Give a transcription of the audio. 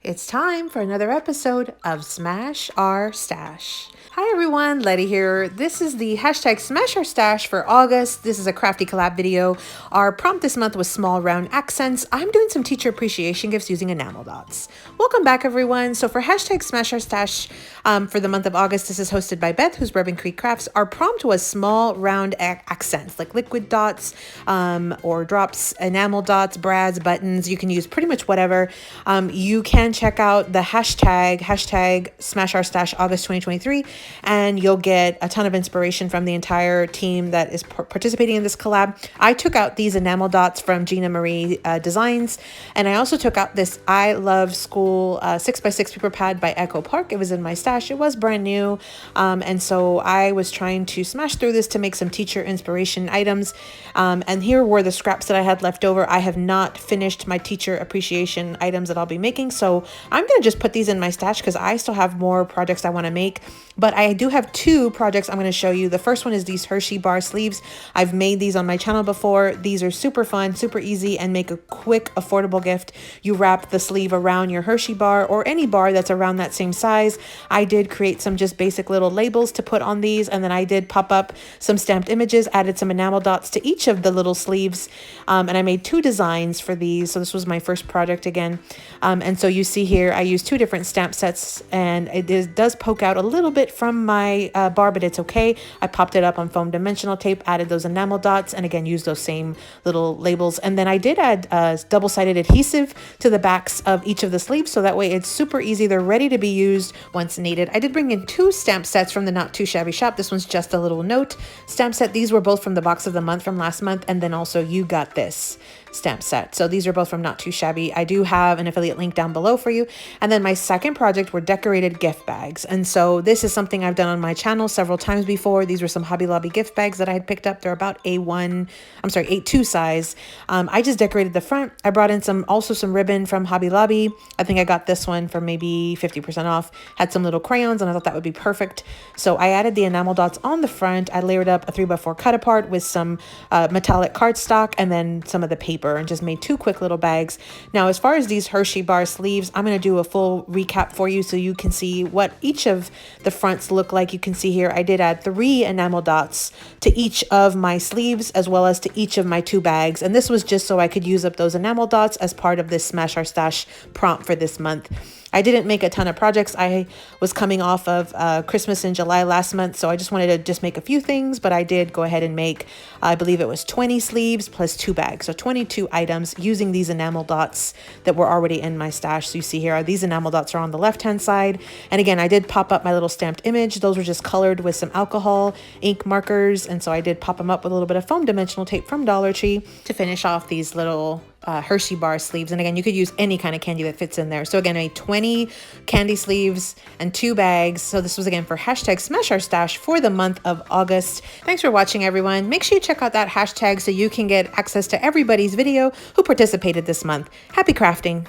It's time for another episode of Smash Our Stash. Hi everyone, Letty here. This is the hashtag Smash Our Stash for August. This is a Crafty collab video. Our prompt this month was small round accents. I'm doing some teacher appreciation gifts using enamel dots. Welcome back everyone. So for hashtag Smash Our Stash for the month of August, this is hosted by Beth, who's Bourbon Creek Crafts. Our prompt was small round accents like liquid dots or drops, enamel dots, brads, buttons. You can use pretty much whatever. You can check out the hashtag Smash Our Stash August 2023. And you'll get a ton of inspiration from the entire team that is participating in this collab. I took out these enamel dots from Gina Marie Designs, and I also took out this I Love School 6x6 paper pad by Echo Park. It was in my stash. It was brand new, and so I was trying to smash through this to make some teacher inspiration items. And here were the scraps that I had left over. I have not finished my teacher appreciation items that I'll be making, so I'm going to just put these in my stash because I still have more projects I want to make. But I do have two projects I'm going to show you. The first one is these Hershey bar sleeves. I've made these on my channel before. These are super fun, super easy, and make a quick, affordable gift. You wrap the sleeve around your Hershey bar or any bar that's around that same size. I did create some just basic little labels to put on these, and then I did pop up some stamped images, added some enamel dots to each of the little sleeves, and I made two designs for these. So this was my first project again. And so you see here, I used two different stamp sets, and it does poke out a little bit from my bar, but it's okay. I popped it up on foam dimensional tape, added those enamel dots, and again used those same little labels. And then I did add double-sided adhesive to the backs of each of the sleeves, so that way it's super easy. They're ready to be used once needed. I did bring in two stamp sets from the Not Too Shabby shop. This one's just a little note stamp set. These were both from the box of the month from last month, and then also You Got This stamp set. So these are both from Not Too Shabby. I do have an affiliate link down below for you. And then my second project were decorated gift bags. And so this is something I've done on my channel several times before. These were some Hobby Lobby gift bags that I had picked up. They're about A2 size. I just decorated the front. I brought in also some ribbon from Hobby Lobby. I think I got this one for maybe 50% off. Had some little crayons, and I thought that would be perfect. So I added the enamel dots on the front. I layered up a 3x4 cut apart with some metallic cardstock and then some of the paper, and just made two quick little bags. Now, as far as these Hershey bar sleeves, I'm going to do a full recap for you so you can see what each of the fronts look like. You can see here I did add 3 enamel dots to each of my sleeves as well as to each of my 2 bags, and this was just so I could use up those enamel dots as part of this Smash Our Stash prompt for this month. I didn't make a ton of projects. I was coming off of Christmas in July last month, so I just wanted to just make a few things, but I did go ahead and make, I believe it was 20 sleeves plus 2 bags, so 22 items using these enamel dots that were already in my stash. So you see here, these enamel dots are on the left-hand side. And again, I did pop up my little stamped image. Those were just colored with some alcohol ink markers, and so I did pop them up with a little bit of foam dimensional tape from Dollar Tree to finish off these little Hershey bar sleeves. And again, you could use any kind of candy that fits in there. So again, I made 20 candy sleeves and 2 bags. So this was again for hashtag Smash Our Stash for the month of August. Thanks for watching everyone. Make sure you check out that hashtag so you can get access to everybody's video who participated this month. Happy crafting.